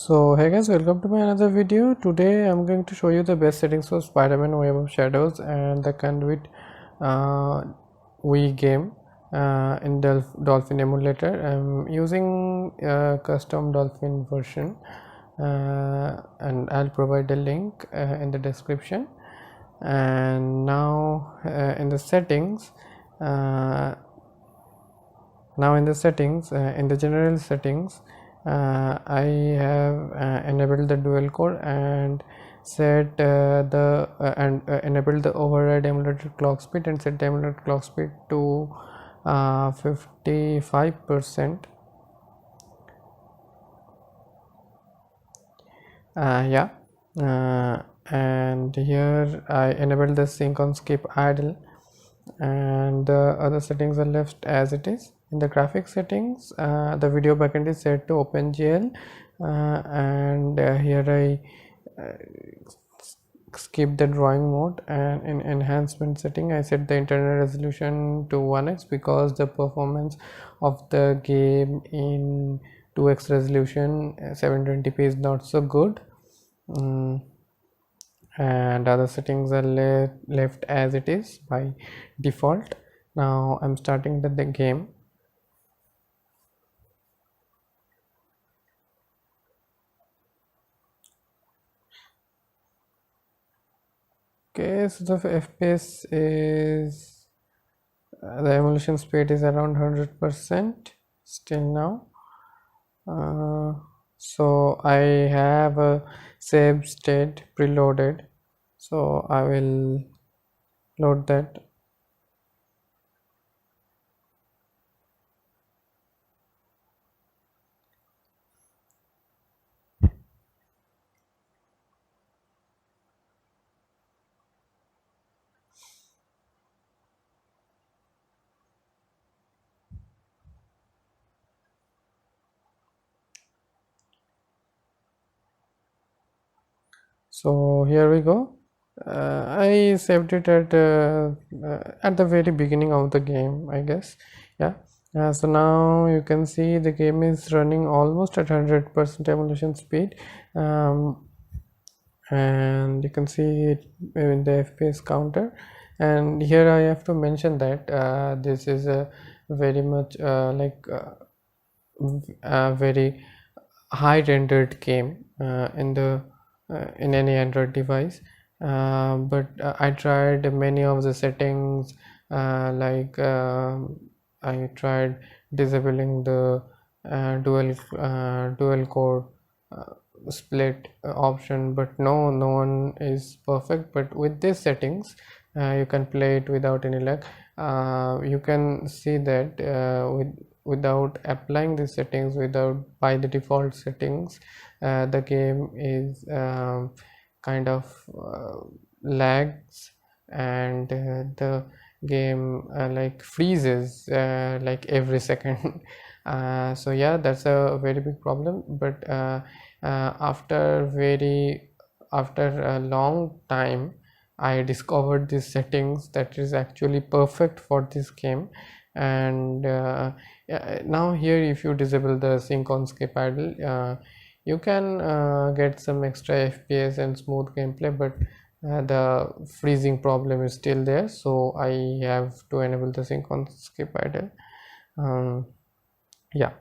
So hey guys, welcome to my another video. Today I'm going to show you the best settings for Spiderman Web of Shadows and the Conduit uh, Wii game in Dolphin emulator. I'm using custom Dolphin version and I'll provide a link in the description. And now in the settings, uh, in the general settings, I have enabled the dual core and set enabled the override emulator clock speed and set the emulator clock speed to 55%. Yeah, and here I enabled the sync on skip idle, and the other settings are left as it is. In the graphics settings, the video backend is set to OpenGL, and here I skip the drawing mode, and in enhancement setting I set the internal resolution to 1x because the performance of the game in 2x resolution 720p is not so good. And other settings are left as it is by default. Now I'm starting the game. Okay, so the FPS is the emulation speed is around 100% still now. So I have a save state preloaded, so I will load that. So here we go. I saved it at the very beginning of the game, I guess. Yeah. So now you can see the game is running almost at 100% emulation speed, and you can see it in the FPS counter. And here I have to mention that this is a very much a very high rendered game in any Android device, but I tried many of the settings, I tried disabling the dual core split option, but no one is perfect. But with these settings you can play it without any lag. You can see that without applying these settings, without by the default settings, the game is kind of lags, and the game like freezes like every second. So yeah, that's a very big problem. But after a long time I discovered these settings that is actually perfect for this game. And now here, if you disable the sync on skip idle, you can get some extra FPS and smooth gameplay, but the freezing problem is still there, so I have to enable the sync on skip idle. Yeah,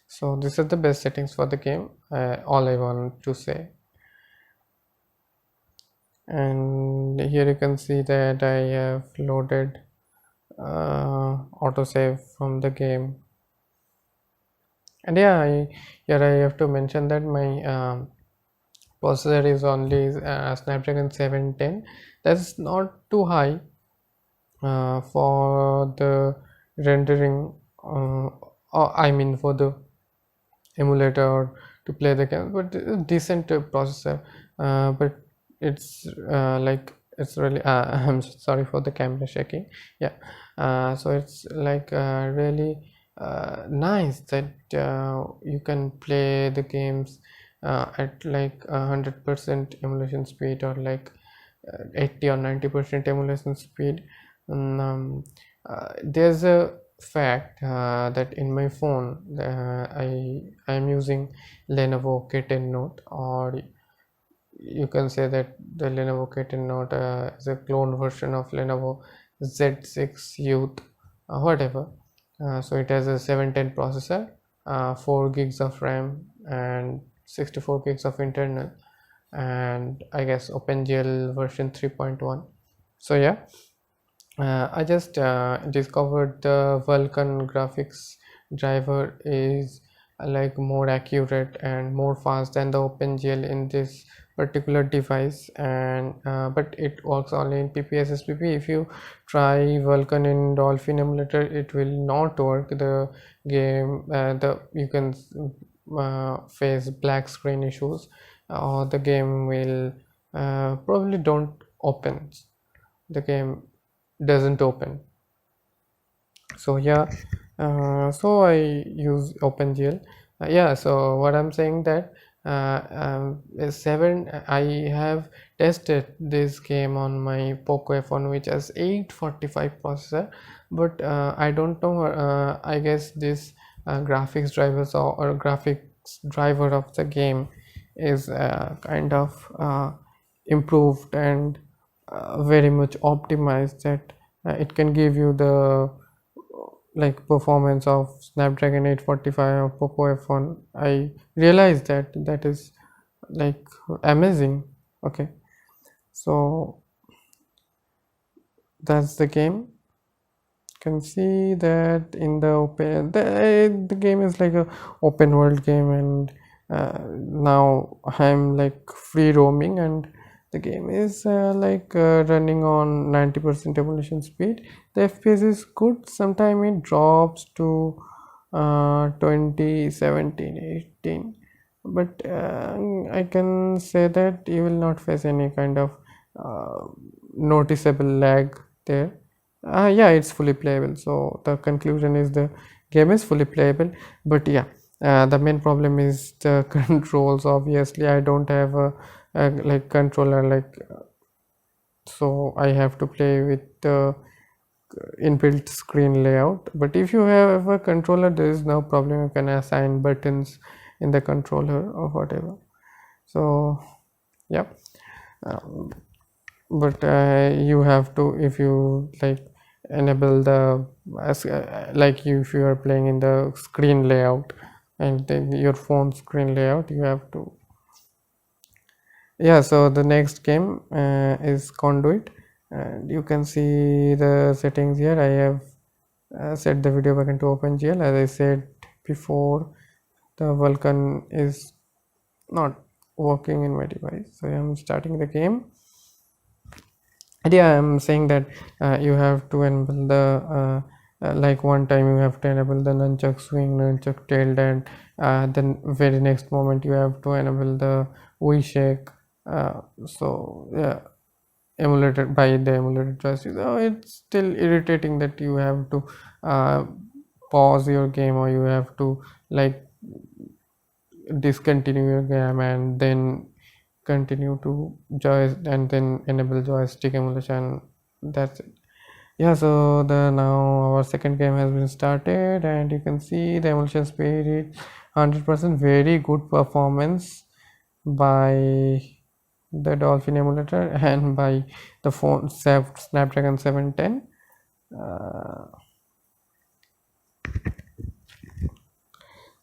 so this is the best settings for the game, all I want to say. And here you can see that I have loaded autosave from the game. And yeah, here I have to mention that my processor is only Snapdragon 710. That's not too high for the rendering, I mean for the emulator to play the game, but decent processor. But it's it's really I'm sorry for the camera shaking. Yeah, so it's like really nice that you can play the games at like 100% emulation speed, or like 80 or 90% emulation speed. There's a fact that in my phone I am using Lenovo K10 Note, or you can say that the Lenovo K10 Note is a clone version of Lenovo Z6 Youth, whatever. So it has a 710 processor, 4 gigs of RAM, and 64 gigs of internal, and I guess OpenGL version 3.1. So yeah, I just discovered the Vulkan graphics driver is like more accurate and more fast than the OpenGL in this particular device, and but it works only in ppsspp. If you try Vulkan in Dolphin emulator, it will not work. The game, the you can face black screen issues, or the game will probably don't open. The game doesn't open. So yeah, so I use OpenGL. Yeah, so what I'm saying that is 7 I have tested this game on my Poco F1, which has 845 processor, but I don't know, I guess this graphics drivers or graphics driver of the game is kind of improved and very much optimized, that it can give you the like performance of Snapdragon 845 of Poco F1. I realized that that is like amazing. Okay, so that's the game. You can see that in the open, the game is like a open world game, and now I'm like free roaming, and the game is running on 90% emulation speed. The FPS is good. Sometimes it drops to 20, 17, 18, but I can say that you will not face any kind of noticeable lag there. Yeah, it's fully playable. So the conclusion is the game is fully playable, but yeah, the main problem is the controls. Obviously I don't have a like controller, like so I have to play with the inbuilt screen layout. But if you have a controller, there is no problem. You can assign buttons in the controller or whatever. So yeah, but you have to, if you like enable the like if you are playing in the screen layout and then your phone screen layout, you have to. Yeah, so the next game is Conduit, and you can see the settings here. I have set the video back into OpenGL. As I said before, the Vulkan is not working in my device, so I'm starting the game. And yeah, I'm saying that you have to enable the like one time you have to enable the nunchuck swing, nunchuck tilt, and then very next moment you have to enable the V shake. So yeah, emulated by the emulated joystick. So it's still irritating that you have to pause your game, or you have to like discontinue your game and then continue to and then enable joystick emulation. That's it. Yeah, so the now our second game has been started, and you can see the emulsion speed is 100%. Very good performance by the Dolphin emulator and by the phone Snapdragon 710.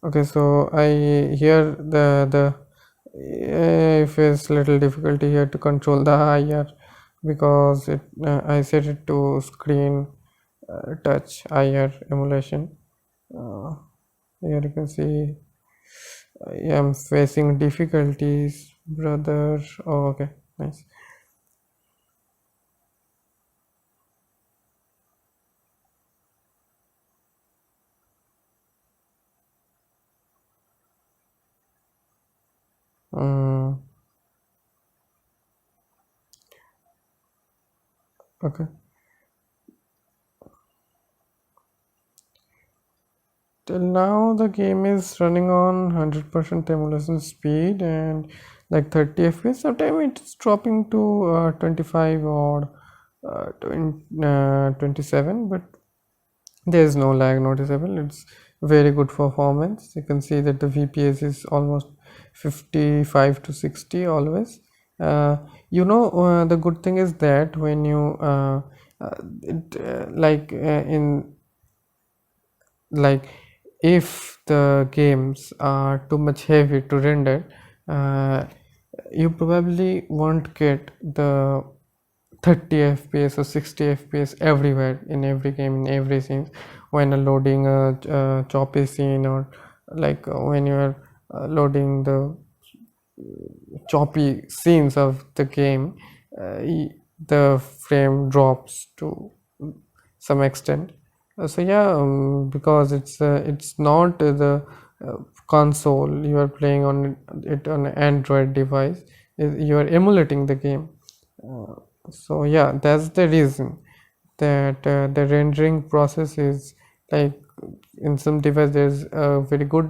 Okay, so I hear the if it's little difficulty here to control the IR, because it I set it to screen touch IR emulation. Here you can see I am facing difficulties, brother. Oh, okay, nice. Okay, till now the game is running on 100% emulation speed and like 30 fps. Sometimes it's dropping to 25 or 27, but There is no lag noticeable. It's very good performance. You can see that the VPS is almost 55 to 60 always. The good thing is that when you in like if the games are too much heavy to render, uh, you probably won't get the 30 fps or 60 fps everywhere in every game, in every scene, when loading a choppy scene, or like when you are loading the choppy scenes of the game, the frame drops to some extent. So yeah, because it's not the uh, console you are playing on it on an Android device. You are emulating the game. Uh, so yeah, that's the reason that the rendering process is like in some device there's a very good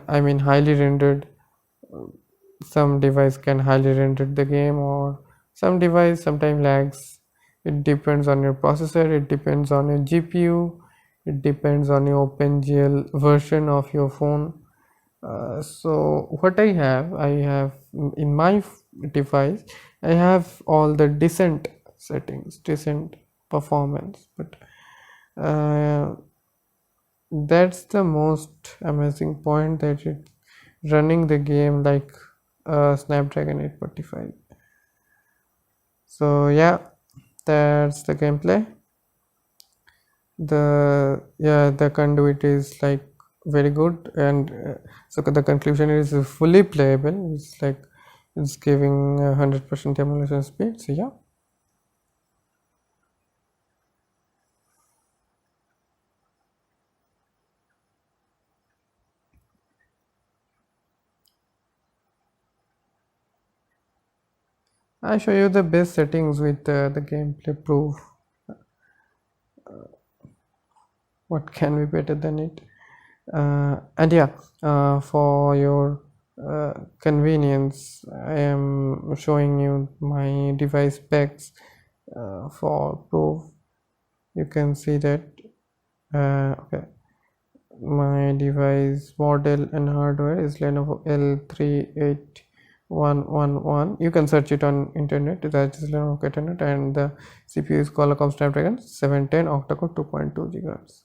I mean highly rendered, some device can highly render the game, or some device sometimes lags. It depends on your processor, it depends on your GPU, it depends on your OpenGL version of your phone. So what I have in my device, I have all the decent settings, decent performance, but uh, that's the most amazing point, that it's running the game like Snapdragon 845. So yeah, that's the gameplay. The Conduit is like very good, and so the conclusion is fully playable. It's like it's giving 100% emulation speed. So yeah. I show you the best settings with the gameplay proof. What can be better than it? And yeah, for your convenience, I am showing you my device specs for proof. You can see that okay, my device model and hardware is Lenovo L38111. You can search it on internet, that is Lenovo internet, and the CPU is Qualcomm Snapdragon 710 octa-core 2.2 GHz.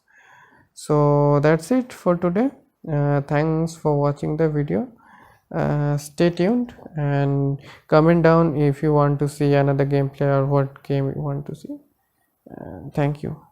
So that's it for today. Thanks for watching the video. Stay tuned and comment down if you want to see another gameplay or what game you want to see. Thank you.